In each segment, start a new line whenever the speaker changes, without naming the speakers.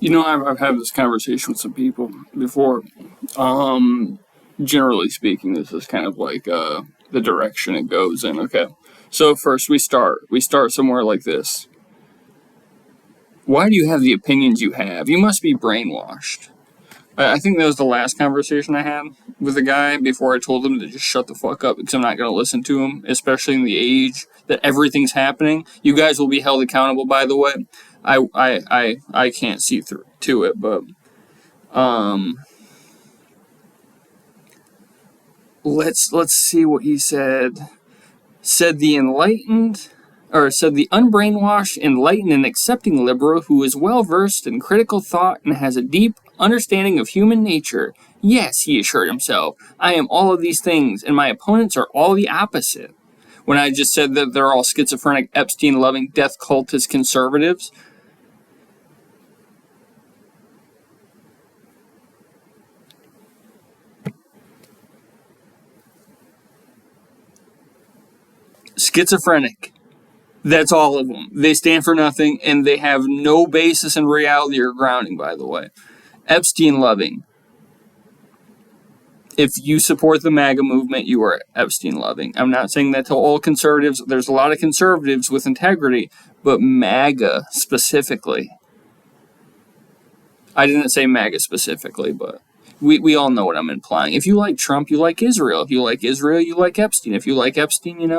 I've had this conversation with some people before. Generally speaking, this is kind of like the direction it goes in. Okay, so first we start somewhere like this. Why do you have the opinions you have? You must be brainwashed. I think that was the last conversation I had with a guy before I told him to just shut the fuck up because I'm not going to listen to him, especially in the age that everything's happening. You guys will be held accountable, by the way. I can't see through to it, but um, let's see what he said. Said the enlightened, or said the unbrainwashed, enlightened, and accepting liberal who is well versed in critical thought and has a deep understanding of human nature. Yes, he assured himself, I am all of these things, and my opponents are all the opposite. When I just said that they're all schizophrenic, Epstein-loving, death cultist conservatives. Schizophrenic. That's all of them. They stand for nothing, and they have no basis in reality or grounding, by the way. Epstein loving. If you support the MAGA movement, you are Epstein loving. I'm not saying that to all conservatives. There's a lot of conservatives with integrity, but MAGA specifically. I didn't say MAGA specifically, but we all know what I'm implying. If you like Trump, you like Israel. If you like Israel, you like Epstein. If you like Epstein,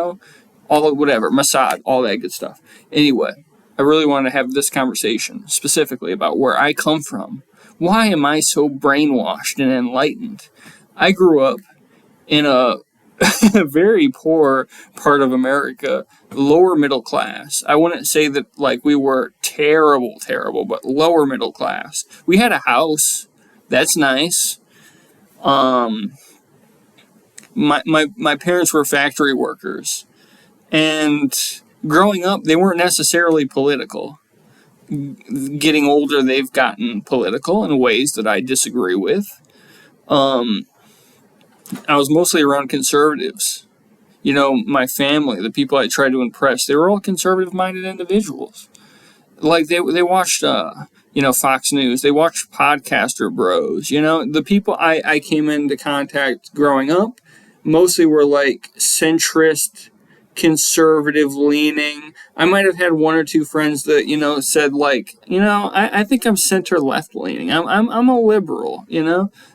all whatever, Mossad, all that good stuff. Anyway, I really want to have this conversation specifically about where I come from. Why am I so brainwashed and enlightened? I grew up in a very poor part of America, lower middle class. I wouldn't say that like we were terrible, but lower middle class. We had a house. That's nice. Um, my parents were factory workers. And growing up, they weren't necessarily political. Getting older, they've gotten political in ways that I disagree with. Um, I was mostly around conservatives. My family, the people I tried to impress, they were all conservative-minded individuals. Like they watched, Fox News. They watched Podcaster Bros. The people I came into contact growing up mostly were like centrist, conservative leaning. I might have had one or two friends that said like I think I'm center left leaning. I'm a liberal.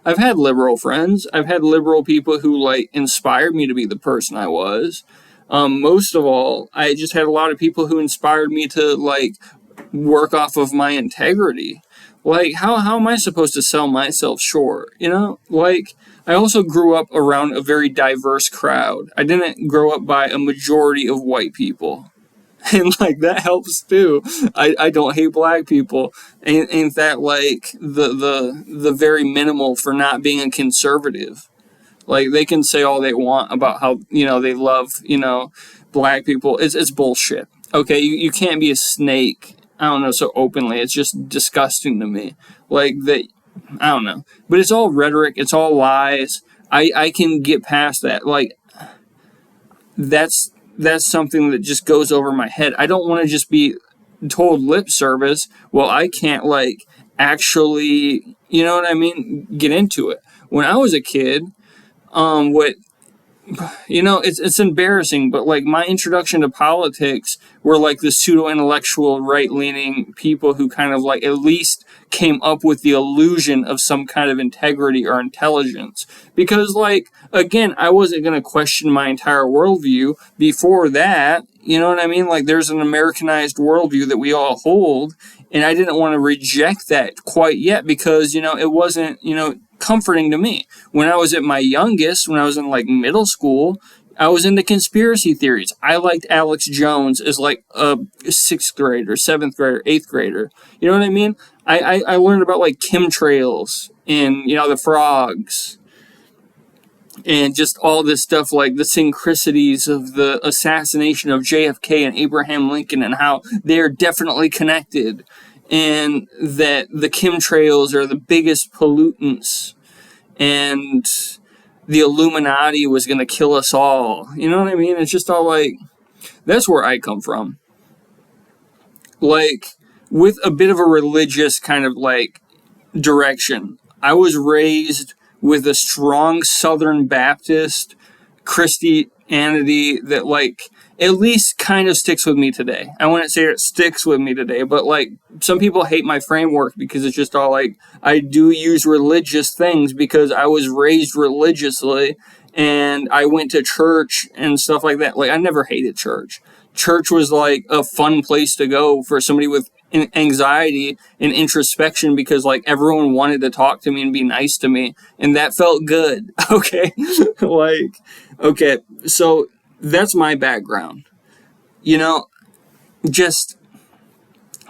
I've had liberal friends. I've had liberal people who like inspired me to be the person I was. Most of all, I just had a lot of people who inspired me to like work off of my integrity. Like how am I supposed to sell myself short? Like I also grew up around a very diverse crowd. I didn't grow up by a majority of white people. And like that helps too. I don't hate black people. Ain't that like the very minimal for not being a conservative? Like they can say all they want about how they love black people. It's bullshit. Okay, you can't be a snake. I don't know, so openly. It's just disgusting to me. Like that. I don't know. But it's all rhetoric. It's all lies. I can get past that. Like, that's something that just goes over my head. I don't want to just be told lip service. Well, I can't, like, actually, get into it. When I was a kid, what it's embarrassing, but like my introduction to politics were like the pseudo-intellectual right-leaning people who kind of like at least came up with the illusion of some kind of integrity or intelligence. Because like, again, I wasn't going to question my entire worldview before that. You know what I mean? Like there's an Americanized worldview that we all hold, and I didn't want to reject that quite yet because, it wasn't, comforting to me. When I was at my youngest, when I was in like middle school, I was into conspiracy theories. I liked Alex Jones as like a 6th grader, 7th grader, 8th grader. You know what I mean? I learned about like chemtrails and, the frogs and just all this stuff like the synchronicities of the assassination of JFK and Abraham Lincoln and how they're definitely connected. And that the chemtrails are the biggest pollutants, and the Illuminati was going to kill us all. You know what I mean? It's just all like, that's where I come from. Like, with a bit of a religious kind of like direction. I was raised with a strong Southern Baptist Christianity that like at least kind of sticks with me today. I wouldn't say it sticks with me today, but like some people hate my framework because it's just all like I do use religious things because I was raised religiously and I went to church and stuff like that. Like I never hated church. Church was like a fun place to go for somebody with anxiety and introspection because like everyone wanted to talk to me and be nice to me and that felt good. Okay. Like, okay. So that's my background, you know, just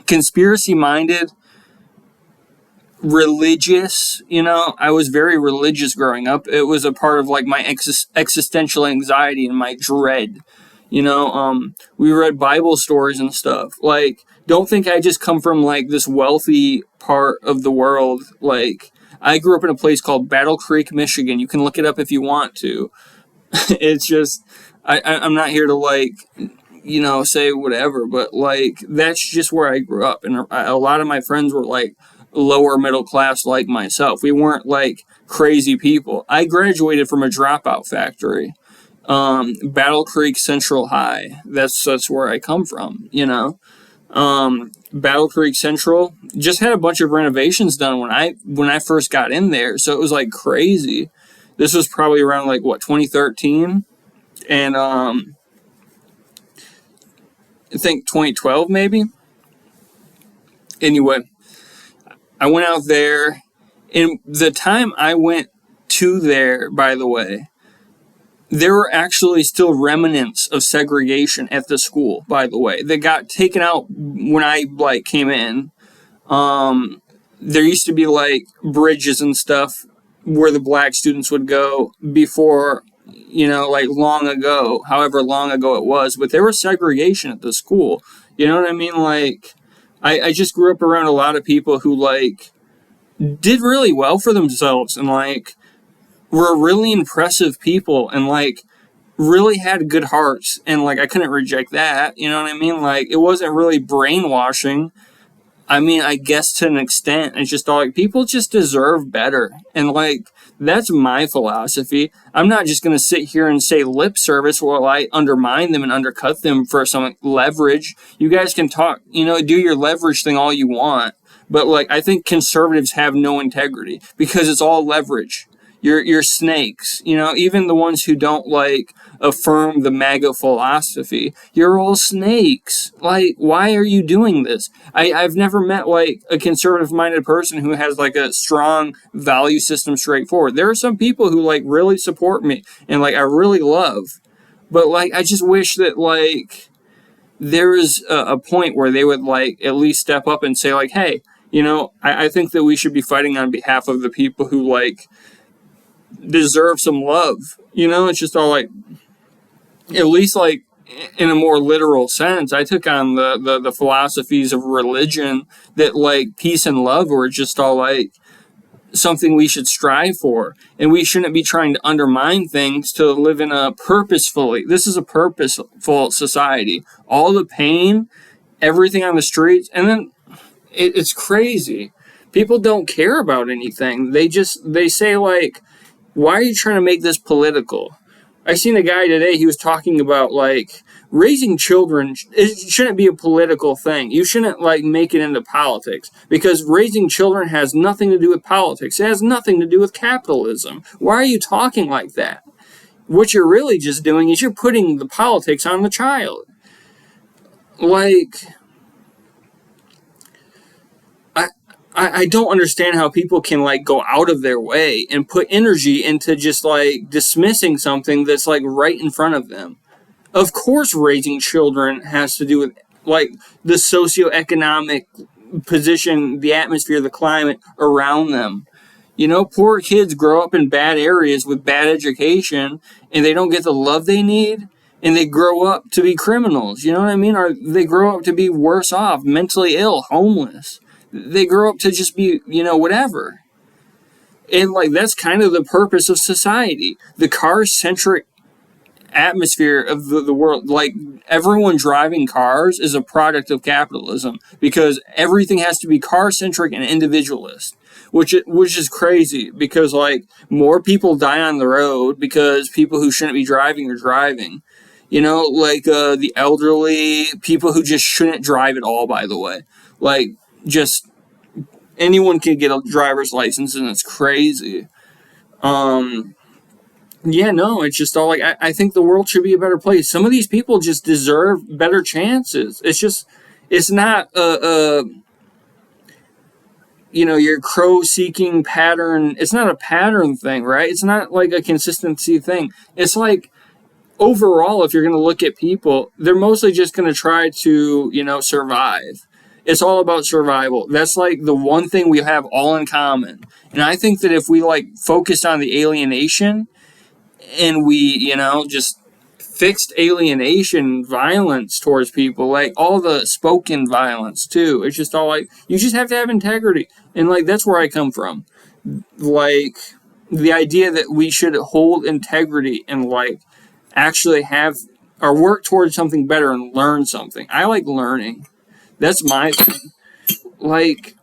conspiracy minded, religious, you know, I was very religious growing up. It was a part of like my existential anxiety and my dread. You know, we read Bible stories and stuff. Like, don't think I just come from like this wealthy part of the world. Like, I grew up in a place called Battle Creek, Michigan. You can look it up if you want to. It's just, I'm not here to like, you know, say whatever, but like, that's just where I grew up. And a lot of my friends were like lower middle class like myself. We weren't like crazy people. I graduated from a dropout factory. Battle Creek Central High. That's where I come from, you know. Battle Creek Central just had a bunch of renovations done when I first got in there, so it was like crazy. This was probably around like what 2013, and I think 2012 maybe. Anyway, I went out there, and the time I went to there, by the way, there were actually still remnants of segregation at the school, by the way, that got taken out when I like came in. There used to be like bridges and stuff where the black students would go before, you know, like long ago, however long ago it was, but there was segregation at the school. You know what I mean? Like, I just grew up around a lot of people who like did really well for themselves and like were really impressive people and like really had good hearts, and like I couldn't reject that, you know what I mean? Like it wasn't really brainwashing. I mean, I guess to an extent, it's just all like people just deserve better, and like that's my philosophy. I'm not just gonna sit here and say lip service while I undermine them and undercut them for some leverage. You guys can talk, you know, do your leverage thing all you want, but like I think conservatives have no integrity because it's all leverage. You're snakes, you know, even the ones who don't like affirm the MAGA philosophy. You're all snakes. Like, why are you doing this? I've never met like a conservative minded person who has like a strong value system straightforward. There are some people who like really support me and like I really love, but like I just wish that like there is a point where they would like at least step up and say like, hey, you know, I think that we should be fighting on behalf of the people who like deserve some love. You know, it's just all like, at least like in a more literal sense, I took on the philosophies of religion that like peace and love were just all like something we should strive for, and we shouldn't be trying to undermine things to live in a purposefully. This is a purposeful society. All the pain, everything on the streets, and then it's crazy. People don't care about anything. They say like, why are you trying to make this political? I seen a guy today, he was talking about like raising children, it shouldn't be a political thing. You shouldn't like make it into politics because raising children has nothing to do with politics. It has nothing to do with capitalism. Why are you talking like that? What you're really just doing is you're putting the politics on the child. Like, I don't understand how people can like go out of their way and put energy into just like dismissing something that's like right in front of them. Of course, raising children has to do with like the socioeconomic position, the atmosphere, the climate around them. You know, poor kids grow up in bad areas with bad education and they don't get the love they need, and they grow up to be criminals. You know what I mean? Or they grow up to be worse off, mentally ill, homeless. They grow up to just be, you know, whatever. And like that's kind of the purpose of society. The car-centric atmosphere of the world, like everyone driving cars is a product of capitalism because everything has to be car centric and individualist, which is crazy because like more people die on the road because people who shouldn't be driving are driving. Like the elderly, people who just shouldn't drive at all, by the way. Like, just anyone can get a driver's license, and it's crazy. Yeah, no, it's just all like, I think the world should be a better place. Some of these people just deserve better chances. It's not your crow-seeking pattern. It's not a pattern thing, right? It's not like a consistency thing. It's like, overall, if you're going to look at people, they're mostly just going to try to, survive. It's all about survival. That's like the one thing we have all in common. And I think that if we like focused on the alienation and we, just fixed alienation violence towards people, like all the spoken violence too, it's just all like, you just have to have integrity. And like, that's where I come from. Like, the idea that we should hold integrity and like actually have or work towards something better and learn something. I like learning. That's my thing. Like,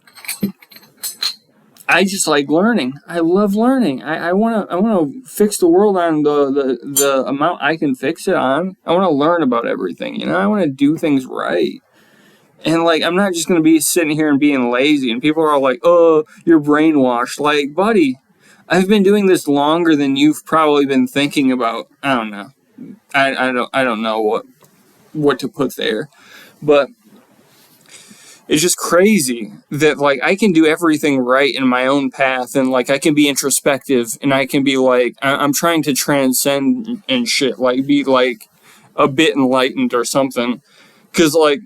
I just like learning. I love learning. I wanna fix the world on the amount I can fix it on. I wanna learn about everything, I wanna do things right. And like, I'm not just gonna be sitting here and being lazy and people are all like, oh, you're brainwashed. Like, buddy, I've been doing this longer than you've probably been thinking about. I don't know. I don't know what to put there, but it's just crazy that like I can do everything right in my own path, and like I can be introspective, and I can be like I'm trying to transcend and shit, like be like a bit enlightened or something, because like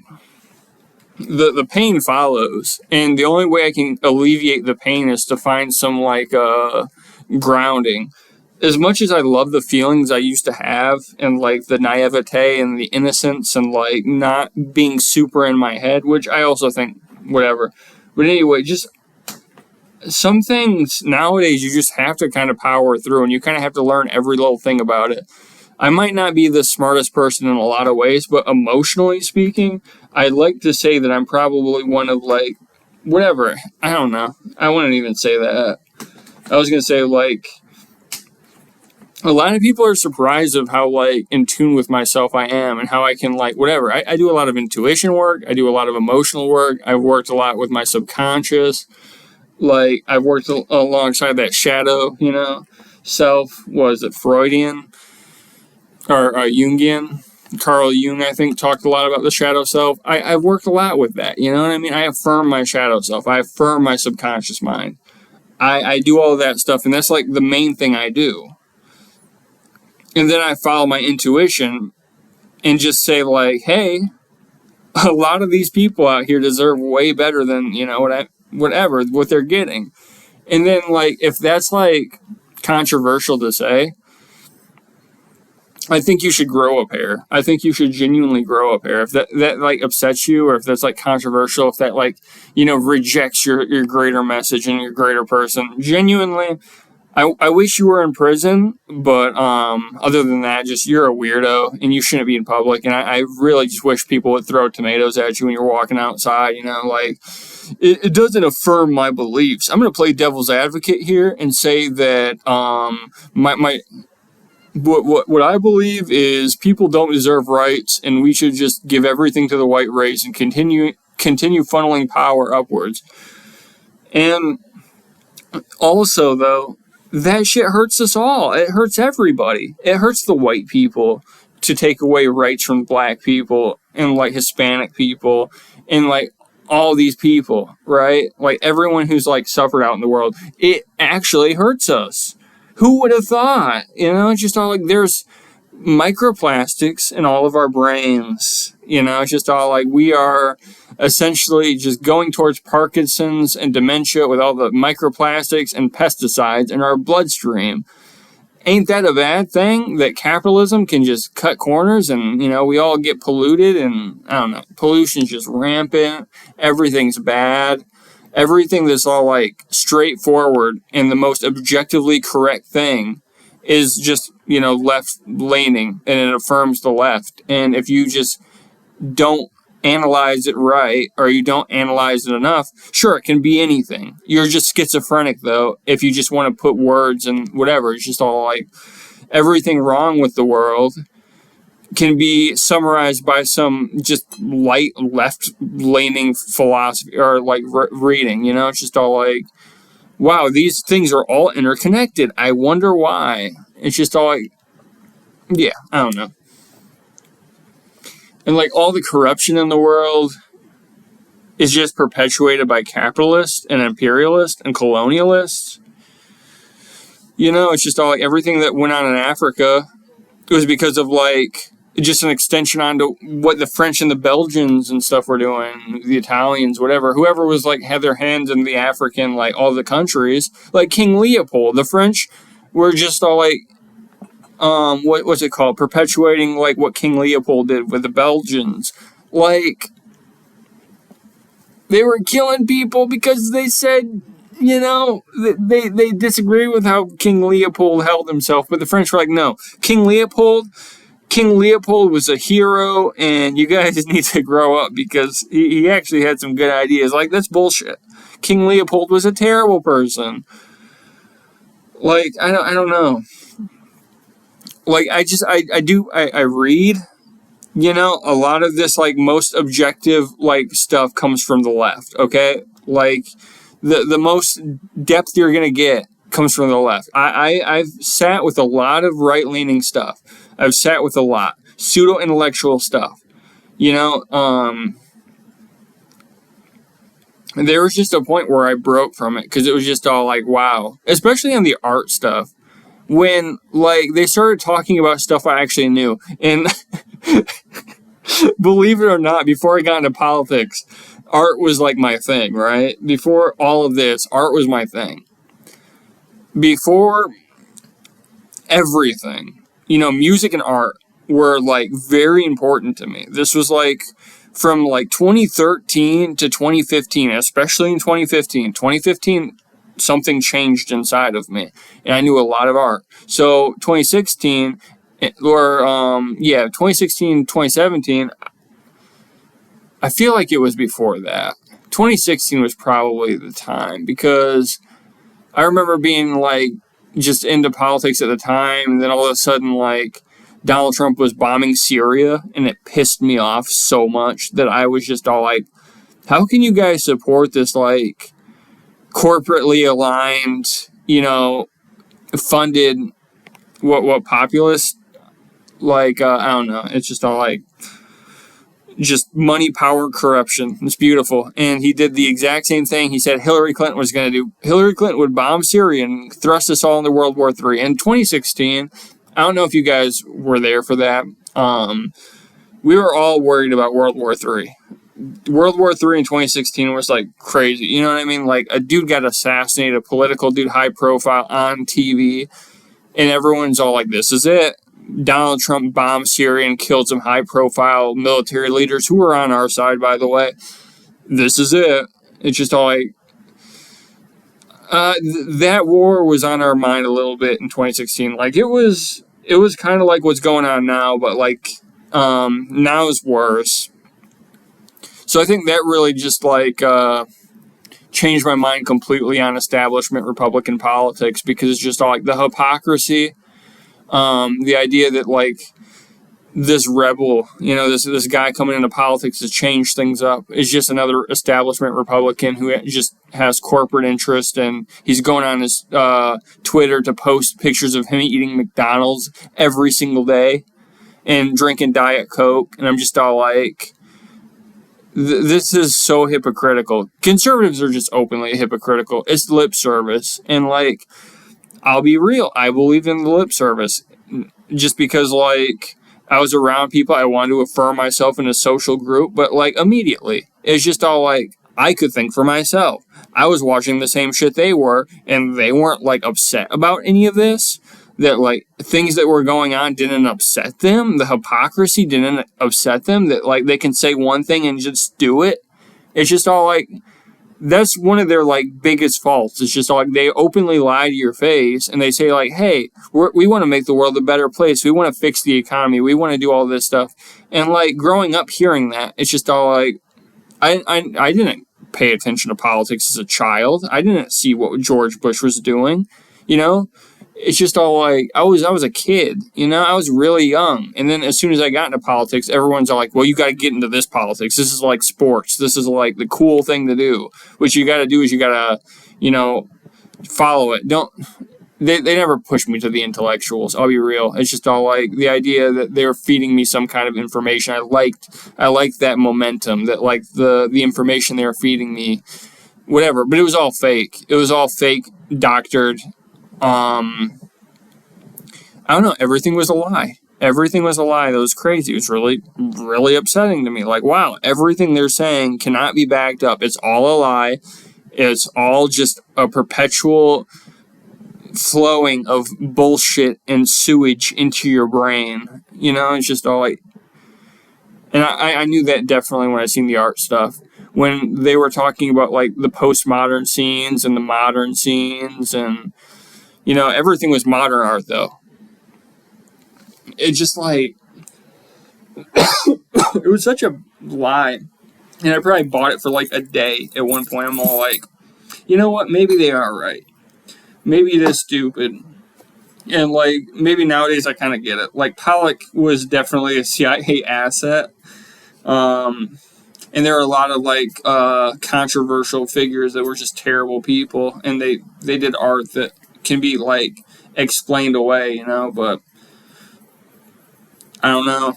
the pain follows, and the only way I can alleviate the pain is to find some like grounding. As much as I love the feelings I used to have and like the naivete and the innocence and like not being super in my head, which I also think whatever. But anyway, just some things nowadays you just have to kind of power through, and you kind of have to learn every little thing about it. I might not be the smartest person in a lot of ways, but emotionally speaking, I'd like to say that I'm probably one of like, whatever. I don't know. I wouldn't even say that. I was going to say like, a lot of people are surprised of how like in tune with myself I am and how I can like whatever. I do a lot of intuition work. I do a lot of emotional work. I've worked a lot with my subconscious. Like I've worked alongside that shadow, self. Was it Freudian or Jungian? Carl Jung, I think, talked a lot about the shadow self. I've worked a lot with that. You know what I mean? I affirm my shadow self. I affirm my subconscious mind. I do all of that stuff, and that's like the main thing I do. And then I follow my intuition and just say like, hey, a lot of these people out here deserve way better than, whatever, what they're getting. And then like, if that's like controversial to say, I think you should grow a pair. I think you should genuinely grow a pair. If that like upsets you, or if that's like controversial, if that like, rejects your greater message and your greater person, genuinely, I wish you were in prison, but other than that, just you're a weirdo and you shouldn't be in public. And I really just wish people would throw tomatoes at you when you're walking outside. Like it doesn't affirm my beliefs. I'm going to play devil's advocate here and say that what I believe is people don't deserve rights, and we should just give everything to the white race and continue funneling power upwards. And also, though, that shit hurts us all. It hurts everybody. It hurts the white people to take away rights from black people and like Hispanic people and like all these people, right? Like everyone who's like suffered out in the world. It actually hurts us. Who would have thought? It's just all like there's microplastics in all of our brains. It's just all like we are essentially just going towards Parkinson's and dementia with all the microplastics and pesticides in our bloodstream. Ain't that a bad thing that capitalism can just cut corners and, we all get polluted and, I don't know, pollution's just rampant, everything's bad, everything that's all like straightforward and the most objectively correct thing is just, left leaning, and it affirms the left. And if you just don't analyze it right, or you don't analyze it enough, sure, it can be anything. You're just schizophrenic, though, if you just want to put words and whatever. It's just all like everything wrong with the world can be summarized by some just light left-leaning philosophy or like reading. It's just all like, wow, these things are all interconnected. I wonder why. It's just all like, yeah, I don't know. And like all the corruption in the world is just perpetuated by capitalists and imperialists and colonialists. It's just all like everything that went on in Africa was because of like just an extension onto what the French and the Belgians and stuff were doing, the Italians, whoever was like had their hands in the African, like all the countries, like King Leopold. The French were just all like, what's it called? Perpetuating like what King Leopold did with the Belgians. Like, they were killing people because they said, they disagree with how King Leopold held himself, but the French were like, no, King Leopold was a hero, and you guys need to grow up because he actually had some good ideas. Like, that's bullshit. King Leopold was a terrible person. Like, I don't know. Like, I read, a lot of this, like, most objective, like, stuff comes from the left, okay? Like, the most depth you're gonna get comes from the left. I've sat with a lot of right-leaning stuff. I've sat with a lot. Pseudo-intellectual stuff. There was just a point where I broke from it, because it was just all like, wow. Especially on the art stuff. When, like, they started talking about stuff I actually knew. And believe it or not, before I got into politics, art was, like, my thing, right? Before all of this, art was my thing. Before everything, music and art were, like, very important to me. This was, like, from, like, 2013 to 2015, especially in 2015. 2015, something changed inside of me, and I knew a lot of art. So 2016, 2017, I feel like it was before that. 2016 was probably the time, because I remember being like just into politics at the time, and then all of a sudden, like, Donald Trump was bombing Syria, and it pissed me off so much that I was just all like, how can you guys support this, like, corporately aligned, funded, what populist, like, I don't know, it's just all like, just money, power, corruption. It's beautiful. And he did the exact same thing he said Hillary Clinton was going to do. Hillary Clinton would bomb Syria and thrust us all into World War III. In 2016, I don't know if you guys were there for that. We were all worried about World War III. World War III in 2016 was, like, crazy. You know what I mean? Like, a dude got assassinated, a political dude, high profile, on TV, and everyone's all like, this is it. Donald Trump bombed Syria and killed some high profile military leaders who were on our side, by the way. This is it. It's just all like, that war was on our mind a little bit in 2016. Like, it was kind of like what's going on now, but, like, now is worse. So I think that really just, like, changed my mind completely on establishment Republican politics, because it's just all, like, the hypocrisy, the idea that, like, this rebel, this guy coming into politics to change things up is just another establishment Republican who just has corporate interest, and he's going on his Twitter to post pictures of him eating McDonald's every single day and drinking Diet Coke, and I'm just all like, this is so hypocritical. Conservatives are just openly hypocritical. It's lip service. And, like, I'll be real. I believe in the lip service. Just because, like, I was around people, I wanted to affirm myself in a social group. But, like, immediately, it's just all, like, I could think for myself. I was watching the same shit they were, and they weren't, like, upset about any of this. That, like, things that were going on didn't upset them. The hypocrisy didn't upset them. That, like, they can say one thing and just do it. It's just all, like, that's one of their like biggest faults. It's just like they openly lie to your face and they say like, "Hey, we want to make the world a better place. We want to fix the economy. We want to do all this stuff." And like growing up hearing that, it's just all like, I didn't pay attention to politics as a child. I didn't see what George Bush was doing. You know, it's just all like I was a kid, I was really young. And then as soon as I got into politics, everyone's all like, well, you got to get into this politics. This is like sports. This is like the cool thing to do. What you got to do is you got to, follow it. Don't they never pushed me to the intellectuals. I'll be real. It's just all like the idea that they're feeding me some kind of information. I liked that momentum, that like the information they were feeding me, whatever. But it was all fake. It was all fake, doctored. I don't know. Everything was a lie. Everything was a lie. That was crazy. It was really, really upsetting to me. Like, wow, everything they're saying cannot be backed up. It's all a lie. It's all just a perpetual flowing of bullshit and sewage into your brain. It's just all like, and I knew that definitely when I seen the art stuff. When they were talking about like the postmodern scenes and the modern scenes and everything was modern art, though. It's just like, it was such a lie. And I probably bought it for like a day at one point. I'm all like, you know what? Maybe they are right. Maybe it is stupid. And like, maybe nowadays I kind of get it. Like, Pollock was definitely a CIA asset. And there are a lot of like controversial figures that were just terrible people. And they did art that can be like explained away, but I don't know.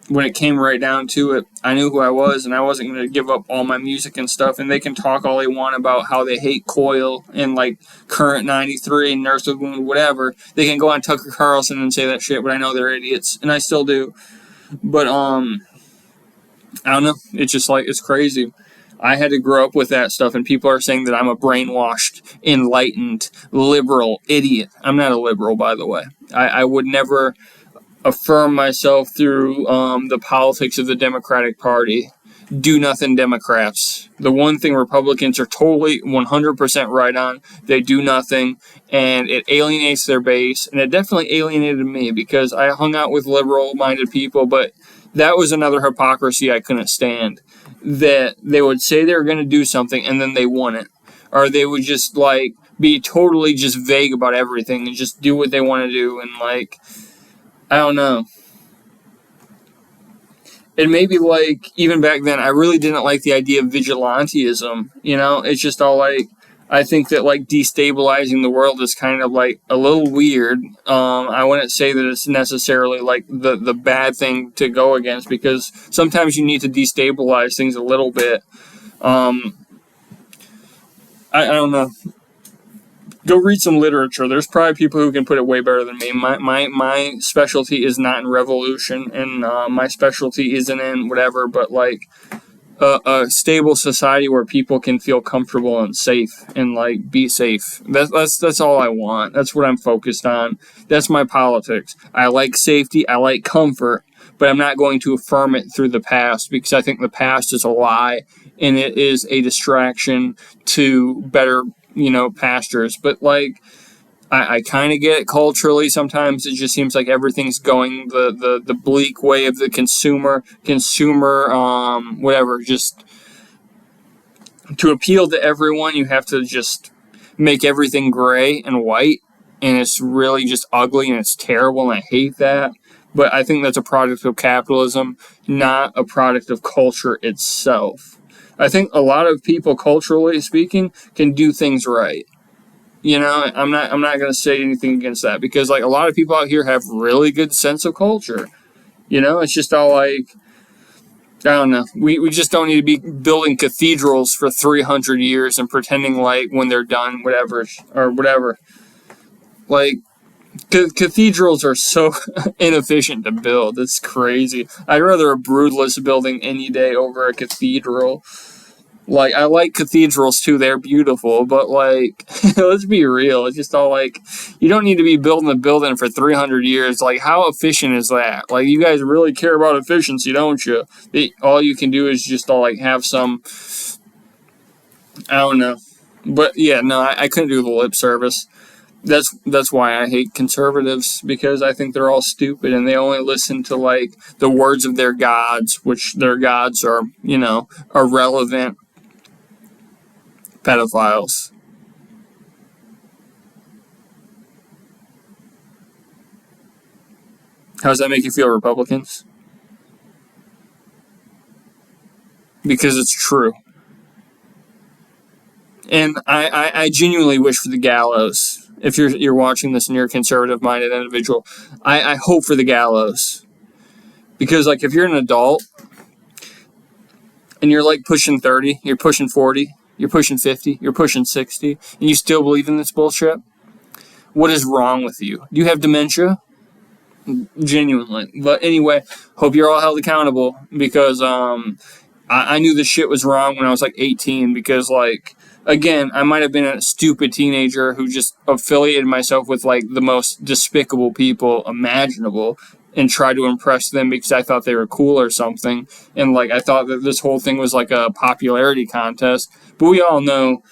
When it came right down to it, I knew who I was, and I wasn't going to give up all my music and stuff. And they can talk all they want about how they hate Coil and like Current 93 and Nurse with Wound, whatever. They can go on Tucker Carlson and say that shit, but I know they're idiots, and I still do. But I don't know. It's just like, it's crazy. I had to grow up with that stuff, and people are saying that I'm a brainwashed, enlightened, liberal idiot. I'm not a liberal, by the way. I would never affirm myself through the politics of the Democratic Party. Do nothing Democrats. The one thing Republicans are totally 100% right on, they do nothing, and it alienates their base, and it definitely alienated me because I hung out with liberal-minded people, but that was another hypocrisy I couldn't stand. That they would say they were going to do something and then they wouldn't. Or they would just like be totally just vague about everything and just do what they want to do. And like, I don't know. And maybe like even back then I really didn't like the idea of vigilantism. It's just all like, I think that like destabilizing the world is kind of like a little weird. I wouldn't say that it's necessarily like the bad thing to go against, because sometimes you need to destabilize things a little bit. I don't know. Go read some literature. There's probably people who can put it way better than me. My specialty is not in revolution, and my specialty isn't in whatever, but like a stable society where people can feel comfortable and safe and like be safe. That's all I want. That's what I'm focused on. That's my politics. I like safety. I like comfort, but I'm not going to affirm it through the past, because I think the past is a lie and it is a distraction to better, pastures. But like, I kind of get it culturally. Sometimes it just seems like everything's going the bleak way of the consumer, whatever. Just to appeal to everyone, you have to just make everything gray and white, and it's really just ugly and it's terrible, and I hate that. But I think that's a product of capitalism, not a product of culture itself. I think a lot of people, culturally speaking, can do things right. I'm not going to say anything against that, because like a lot of people out here have really good sense of culture. It's just all like, I don't know. We just don't need to be building cathedrals for 300 years and pretending like when they're done, whatever. Like, cathedrals are so inefficient to build. It's crazy. I'd rather a broodless building any day over a cathedral. Like, I like cathedrals too, they're beautiful, but like, let's be real, it's just all like, you don't need to be building a building for 300 years, like, how efficient is that? Like, you guys really care about efficiency, don't you? All you can do is just all like, have some I don't know. But yeah, no, I couldn't do the lip service. That's why I hate conservatives, because I think they're all stupid and they only listen to like the words of their gods, which their gods are, irrelevant pedophiles. How does that make you feel, Republicans? Because it's true. And I genuinely wish for the gallows. If you're watching this and you're a conservative minded individual, I hope for the gallows. Because like if you're an adult and you're like pushing 30, you're pushing 40, you're pushing 50, you're pushing 60, and you still believe in this bullshit, what is wrong with you? Do you have dementia? Genuinely. But anyway, hope you're all held accountable, because I knew this shit was wrong when I was like 18, because like again, I might have been a stupid teenager who just affiliated myself with like the most despicable people imaginable and tried to impress them because I thought they were cool or something. And like I thought that this whole thing was like a popularity contest. But we all know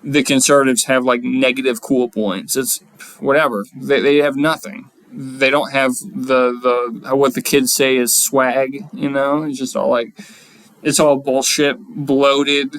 the conservatives have like negative cool points. It's whatever. They have nothing. They don't have the what the kids say is swag, It's just all like it's all bullshit, bloated,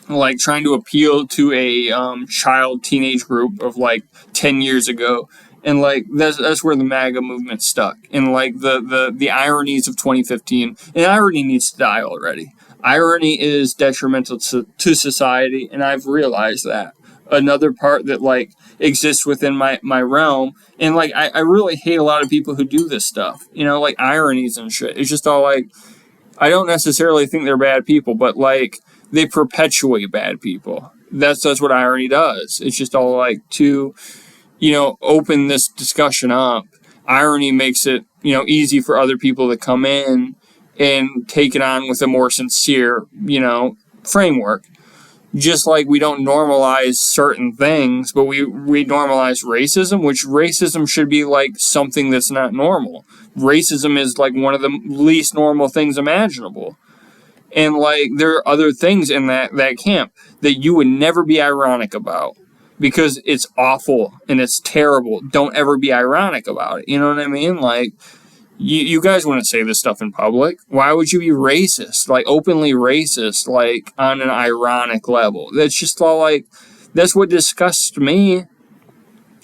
like trying to appeal to a child teenage group of like 10 years ago. And like that's where the MAGA movement stuck. And like the ironies of 2015. And irony needs to die already. Irony is detrimental to society, and I've realized that. Another part that like exists within my realm, and like I really hate a lot of people who do this stuff. Like ironies and shit. It's just all like I don't necessarily think they're bad people, but like they perpetuate bad people. That's what irony does. It's just all like to, open this discussion up. Irony makes it, easy for other people to come in and take it on with a more sincere, framework. Just like we don't normalize certain things, but we normalize racism, which racism should be like something that's not normal. Racism is like one of the least normal things imaginable. And like there are other things in that camp that you would never be ironic about because it's awful and it's terrible. Don't ever be ironic about it. You know what I mean? Like you guys wouldn't say this stuff in public. Why would you be racist? Like openly racist, like on an ironic level. That's just all like that's what disgusts me.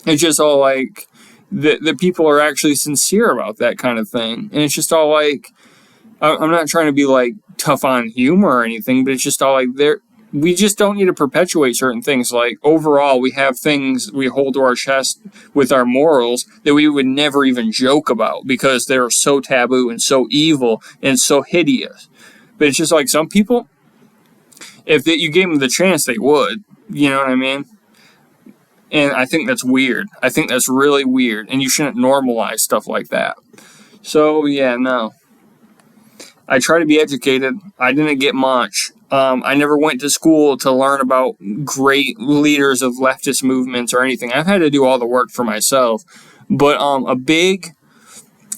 It's just all like the people are actually sincere about that kind of thing. And it's just all like I'm not trying to be like tough on humor or anything, but it's just all like we just don't need to perpetuate certain things. Like overall, we have things we hold to our chest with our morals that we would never even joke about because they're so taboo and so evil and so hideous. But it's just like some people, if you gave them the chance, they would. You know what I mean? And I think that's weird. I think that's really weird, and you shouldn't normalize stuff like that. So yeah, no. I try to be educated. I didn't get much. I never went to school to learn about great leaders of leftist movements or anything. I've had to do all the work for myself. But a big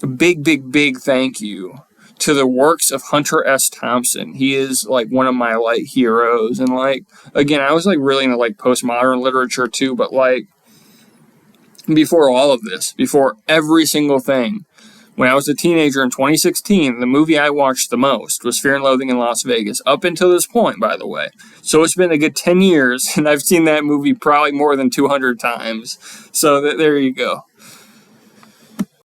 thank you to the works of Hunter S. Thompson. He is like one of my like heroes. And like again, I was like really into like postmodern literature too. But like before all of this, before every single thing, when I was a teenager in 2016, the movie I watched the most was Fear and Loathing in Las Vegas, up until this point, by the way. So it's been a good 10 years, and I've seen that movie probably more than 200 times. So there you go.